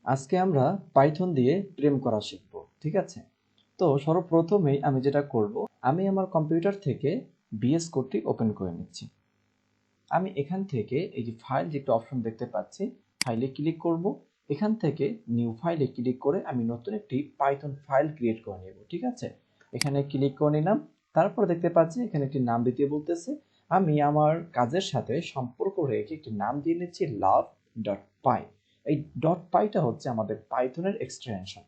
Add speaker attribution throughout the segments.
Speaker 1: আজকে আমরা পাইথন দিয়ে প্রেম করা শিখব, ঠিক আছে? তো সর্বপ্রথমেই আমি যেটা করব, আমি আমার কম্পিউটার থেকে বিএস কোডটি ওপেন করে নিচ্ছি। আমি এখান থেকে এই যে ফাইল যে একটা অপশন দেখতে পাচ্ছি, ফাইলে ক্লিক করব। এখান থেকে নিউ ফাইলে ক্লিক করে আমি নতুন একটি পাইথন ফাইল ক্রিয়েট করে নেব, ঠিক আছে? এখানে ক্লিক করে নিলাম। তারপর দেখতে পাচ্ছি এখানে একটি নাম দিতে বলতেছে। আমি আমার কাজের সাথে সম্পর্ক রেখে একটি নাম দিয়ে নিচ্ছি লাভ ডট পাই। এই ডট পাইটা হচ্ছে আমাদের পাইথনের এক্সটেনশন।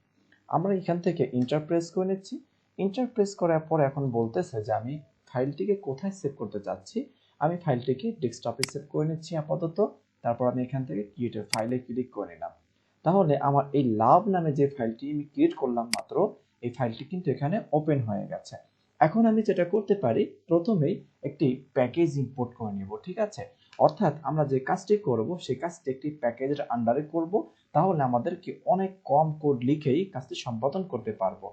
Speaker 1: আমরা এখান থেকে ইন্টার প্রেস করে নিচ্ছি। ইন্টার প্রেস করার পর এখন বলতেছে যে আমি ফাইলটিকে কোথায় সেভ করতে চাচ্ছি। আমি ফাইলটিকে ডেস্কটপে সেভ করে নিচ্ছি আপাতত। তারপর আমি এখান থেকে ক্রিয়েট ফাইলে ক্লিক করে নিলাম। তাহলে আমার এই লাভ নামে যে ফাইলটি আমি ক্রিয়েট করলাম মাত্র, এই ফাইলটি কিন্তু এখানে ওপেন হয়ে গেছে। এখন আমি যেটা করতে পারি, প্রথমেই একটি প্যাকেজ ইম্পোর্ট করে নেব, ঠিক আছে? অর্থাৎ আমরা যে কাজটি করব সেই কাজটি একটি প্যাকেজের আন্ডারে করব, তাহলে আমাদেরকে অনেক কম কোড লিখেই কাজটি সম্পাদন করতে পারবো।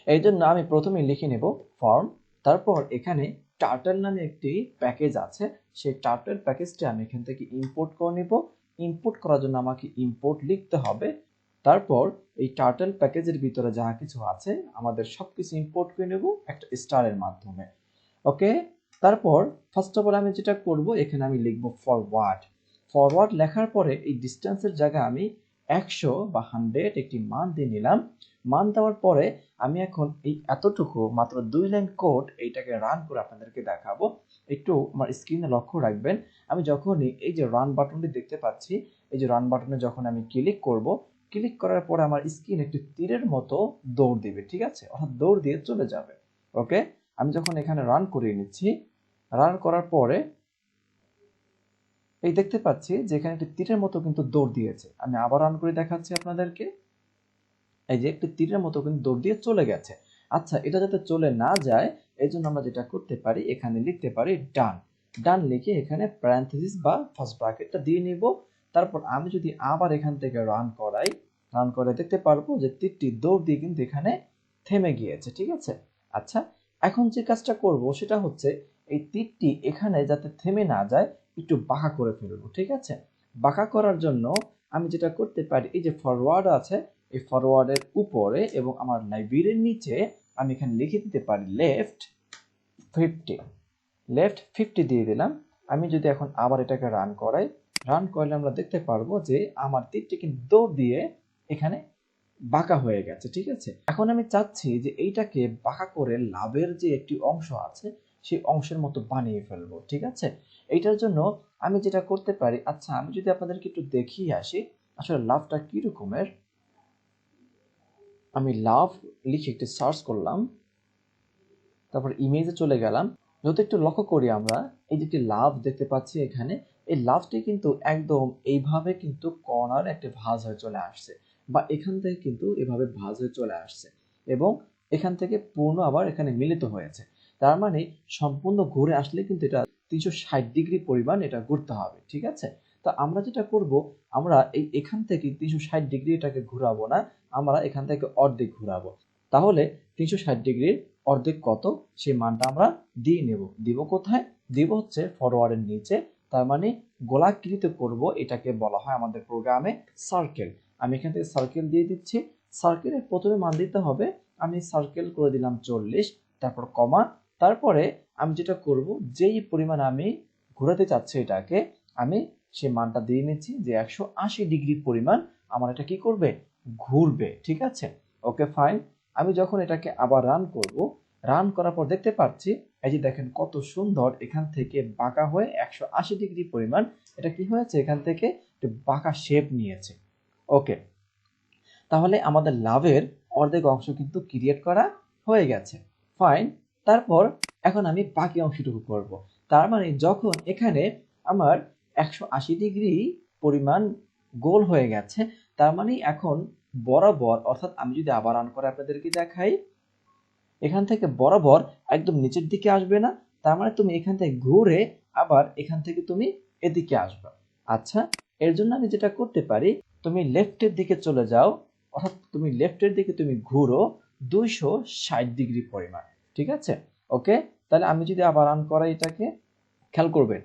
Speaker 1: এই জন্য আমি প্রথমেই লিখে নেব ফর্ম। তারপর এখানে টার্টল নামে একটি প্যাকেজ আছে, সেই টার্টল প্যাকেজটি আমি এখান থেকে ইম্পোর্ট করে নেব। ইম্পোর্ট করার জন্য আমাকে ইম্পোর্ট লিখতে হবে। তারপর এই টার্টল প্যাকেজের ভিতরে যা কিছু আছে আমাদের সবকিছু ইম্পোর্ট করে নেব একটা স্টারের মাধ্যমে। ওকে, তারপর ফার্স্ট অফ অল আমি যেটা করব, এখানে আমি লিখব ফরওয়ার্ড। ফরওয়ার্ড লেখার পরে এই ডিস্টেন্সের জায়গায় আমি 100 বা 100 একটি মান দিয়ে নিলাম। মান দেওয়ার পরে আমি এখন এই এতটুকু মাত্র 2 লাইন কোড এইটাকে রান করে আপনাদেরকে দেখাবো। একটু আমার স্ক্রিনে লক্ষ্য রাখবেন। আমি যখনই এই যে রান বাটনটি দেখতে পাচ্ছি, এই যে রান বাটনে যখন আমি ক্লিক করব, ক্লিক করার পরে আমার স্ক্রিন একটি তীরের মতো দৌড় দিবে, ঠিক আছে? অর্থাৎ দৌড় দিয়ে চলে যাবে। ওকে, আমি যখন এখানে রান করিয়ে নিচ্ছি, রান করার পরে এই দেখতে পাচ্ছি যে এখানে একটি তীরের মতো কিন্তু দৌড় দিয়েছে। আমি আবার রান করে দেখাচ্ছি আপনাদেরকে। এই যে একটি তীরের মতো কিন্তু দৌড় দিয়ে চলে গেছে। আচ্ছা, এটা যাতে চলে না যায় এই জন্য আমরা যেটা করতে পারি, এখানে লিখতে পারি ডান। ডান লিখে এখানে প্যারেনথেসিস বা ফার্স্ট ব্র্যাকেটটা দিয়ে নিব। তারপর আমি যদি আবার এখান থেকে রান করাই, রান করে দেখতে পারবো যে তীরটি দৌড় দিয়ে কিন্তু এখানে থেমে গিয়েছে, ঠিক আছে? আচ্ছা, এখন যে কাজটা করব সেটা হচ্ছে এই তীরটি এখানে যাতে থেমে না যায় একটু বাঁকা করে ফেলবো, ঠিক আছে? বাঁকা করার জন্য আমি যেটা করতে পারি, এই যে ফরওয়ার্ড আছে, এই ফরওয়ার্ডের উপরে এবং আমার লাইব্রেরির নিচে আমি এখানে লিখে দিতে পারি লেফট 50। লেফট 50 দিয়ে দিলাম। আমি যদি এখন আবার এটাকে রান করাই, রান করলে আমরা দেখতে পারবো যে আমার তীরটি কিন্তু দৌড় দিয়ে এখানে বাঁকা হয়ে গেছে, ঠিক আছে? এখন আমি চাচ্ছি যে এইটাকে বাঁকা করে লাভের যে একটি অংশ আছে সেই অংশের মতো বানিয়ে ফেলবো, ঠিক আছে? এইটার জন্য আমি যেটা করতে পারি, আচ্ছা আমি যদি আপনাদেরকে একটু দেখিয়ে আসি আসলে লাভটা কি রকমের। আমি লাভ লিখে একটি সার্চ করলাম, তারপর ইমেজে চলে গেলাম। যদি একটু লক্ষ্য করি আমরা এই যে একটি লাভ দেখতে পাচ্ছি এখানে, এই লাভটি কিন্তু একদম এইভাবে কিন্তু কর্নার একটা ভাঁজ হয়ে চলে আসছে, বা এখান থেকে কিন্তু এভাবে ভাঁজ হয়ে চলে আসছে এবং এখান থেকে পূর্ণ আবার এখানে মিলিত হয়েছে। তার মানে সম্পূর্ণ ঘুরে আসলে কিন্তু এটা 360 ডিগ্রি পরিমাণ এটা ঘুরতে হবে, ঠিক আছে? তো আমরা যেটা করব, আমরা এখান থেকে 360 ডিগ্রি এটাকে ঘুরাবো না, আমরা এখান থেকে অর্ধেক ঘুরাবো। তাহলে 360 ডিগ্রির অর্ধেক কত সেই মানটা আমরা দিয়ে নেব। দিব কোথায়? দিব হচ্ছে ফরওয়ার্ডের নিচে। তার মানে গোলাকৃত করব, এটাকে বলা হয় আমাদের প্রোগ্রামে সার্কেল। আমি এখান থেকে সার্কেল দিয়ে দিচ্ছি। সার্কেলের প্রথমে মান দিতে হবে, আমি সার্কেল করে দিলাম 40, তারপর কমা। তারপরে আমি যেটা করব, যেই পরিমাণ আমি ঘোরাতে চাচ্ছি এটাকে, আমি সেই মানটা দিয়ে নিচ্ছি যে 180 ডিগ্রি পরিমাণ আমার এটা কি করবে, ঘুরবে, ঠিক আছে? Okay fine. আমি যখন এটাকে আবার রান করব, রান করার পর দেখতে পাচ্ছি এই যে দেখেন কত সুন্দর এখান থেকে বাঁকা হয়ে 180 ডিগ্রি পরিমাণ এটা কি হয়েছে, এখান থেকে একটু বাঁকা শেপ নিয়েছে। ওকে, তাহলে আমাদের লাভের অর্ধেক অংশ কিন্তু ক্রিয়েট করা হয়ে গেছে। ফাইন। তারপর এখন আমি বাকি অংশটুকু করব। তার মানে যখন এখানে আমার 180 ডিগ্রি পরিমাণ গোল হয়ে গেছে, তার মানে এখন বরাবর, অর্থাৎ আমি যদি আবার রান করে আপনাদেরকে দেখাই, এখান থেকে বরাবর একদম নিচের দিকে আসবে না, তার মানে তুমি এখান থেকে ঘুরে আবার এখান থেকে তুমি এদিকে আসবে। আচ্ছা, এর জন্য আমি যেটা করতে পারি, তুমি লেফটের দিকে চলে যাও, অর্থাৎ তুমি লেফটের দিকে তুমি ঘুরো 260 ডিগ্রি পরিমাণ, ঠিক আছে? ওকে, তাহলে আমি যদি আবার রান করাই এটাকে, খেয়াল করবেন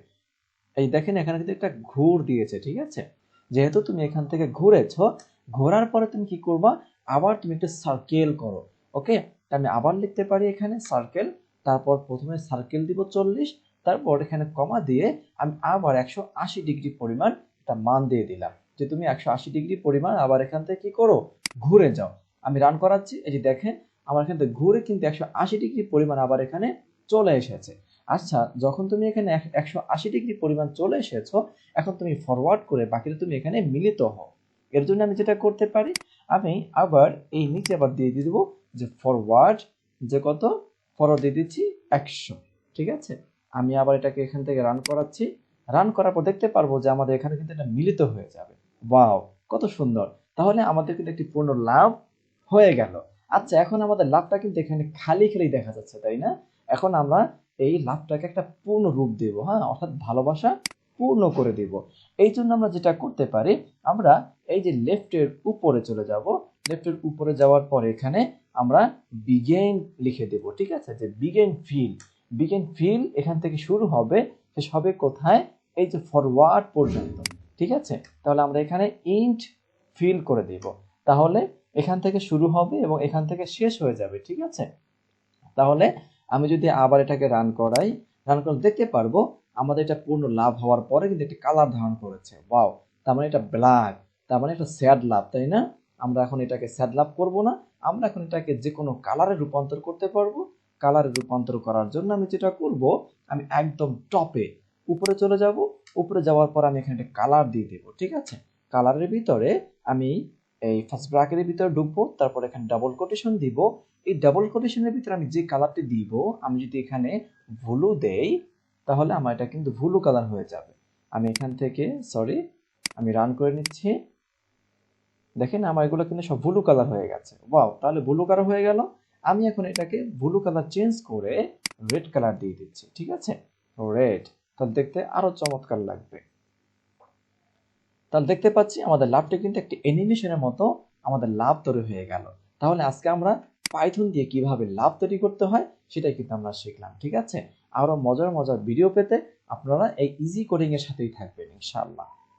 Speaker 1: এই দেখেন এখানে কিন্তু একটা ঘুর দিয়েছে, ঠিক আছে? যেহেতু তুমি এখান থেকে ঘুরেছো, ঘোরার পরে তুমি কি করবা, আবার তুমি একটা সার্কেল করো। ওকে, আমি আবার লিখতে পারি এখানে সার্কেল, তারপর প্রথমে সার্কেল দিব 40, তারপর এখানে কমা দিয়ে আমি আবার 180 ডিগ্রি পরিমাণ একটা মান দিয়ে দিলাম, যে তুমি 180 ডিগ্রি পরিমাণ আবার এখান থেকে কি করো, ঘুরে যাও। আমি রান করাচ্ছি, এই যে দেখেন আমার এখান থেকে ঘুরে কিন্তু 180 ডিগ্রি পরিমাণ আবার এখানে চলে এসেছে। আচ্ছা, যখন তুমি এখানে 180 ডিগ্রি পরিমাণ চলে এসেছো, এখন তুমি ফরওয়ার্ড করে বাকিটা তুমি এখানে মিলিত হও। এর জন্য আমি যেটা করতে পারি, আমি আবার এই নিচে আবার দিয়ে দিব যে ফরওয়ার্ড, যে কত, ফরওয়ার্ড দিয়ে দিচ্ছি 100। ঠিক আছে, আমি আবার এটাকে এখান থেকে রান করাচ্ছি। রান করার পর দেখতে পারবো যে আমাদের এখানে কিন্তু এটা মিলিত হয়ে যাবে। ওয়াও, কত সুন্দর! তাহলে আমাদের কিন্তু একটি পূর্ণ লাভ হয়ে গেল। আচ্ছা, এখন আমাদের লাভটা কিন্তু এখানে খালি খালি দেখা যাচ্ছে, তাই না? এখন আমরা এই লাভটাকে একটা পূর্ণ রূপ দেব, হ্যাঁ, অর্থাৎ ভালোবাসা পূর্ণ করে দেব। এই জন্য আমরা যেটা করতে পারি, আমরা এই যে লেফটের উপরে চলে যাব, লেফটের উপরে যাওয়ার পর এখানে আমরা বিগেন লিখে দেব। ঠিক আছে, যে বিগেন ফিল, বিগেন ফিল এখান থেকে শুরু হবে, শেষ হবে কোথায়, এই যে ফরওয়ার্ড পর্যন্ত। ঠিক আছে, তাহলে আমরা এখানে ইন্ট ফিল করে দেব, তাহলে এখান থেকে শুরু হবে এবং এখান থেকে শেষ হয়ে যাবে। ঠিক আছে, তাহলে আমি যদি আবার এটাকে রান করাই, রান করে দেখতে পারবো আমাদের এটা পূর্ণ লাভ হওয়ার পরে কিন্তু একটা কালার ধারণ করেছে। ওয়াও, তার মানে এটা ব্ল্যাক, তার মানে এটা স্যাড লাভ, তাই না? আমরা এখন এটাকে স্যাড লাভ করব না, আমরা এখন এটাকে যে কোনো কালারে রূপান্তর করতে পারবো। কালারে রূপান্তর করার জন্য আমি যেটা করব, আমি একদম টপে উপরে চলে যাব, উপরে যাওয়ার পর আমি এখানে একটা কালার দিয়ে দেবো। ঠিক আছে, কালারের ভিতরে আমি এই ফার্স্ট ব্র্যাকেটের ভিতরে ঢুকবো, তারপর এখানে ডাবল কোটেশন দিব। এই ডাবল কোটেশনের ভিতরে আমি যে কালারটি দিব, আমি যদি এখানে ব্লু দেই, তাহলে আমার এটা কিন্তু ব্লু কালার হয়ে যাবে। আমি এখান থেকে সরি, আমি রান করে নিচ্ছি। দেখেন আমার এগুলো কিন্তু সব ব্লু কালার হয়ে গেছে। ওয়াও, তাহলে ব্লু কালার হয়ে গেল। আমি এখন এটাকে ব্লু কালার চেঞ্জ করে রেড কালার দিয়ে দিচ্ছি। ঠিক আছে, রেড, তাহলে দেখতে আরো চমৎকার লাগবে। তাহলে দেখতে পাচ্ছি আমাদের লাভটা কিন্তু একটি অ্যানিমেশনের মতো আমাদের লাভ তৈরি হয়ে গেল। তাহলে আজকে আমরা পাইথন দিয়ে কিভাবে লাভ তৈরি করতে হয় সেটাই কিন্তু আমরা শিখলাম। ঠিক আছে, আরো মজার মজার ভিডিও পেতে আপনারা এই ইজি কোডিং এর সাথেই থাকবেন ইনশাআল্লাহ।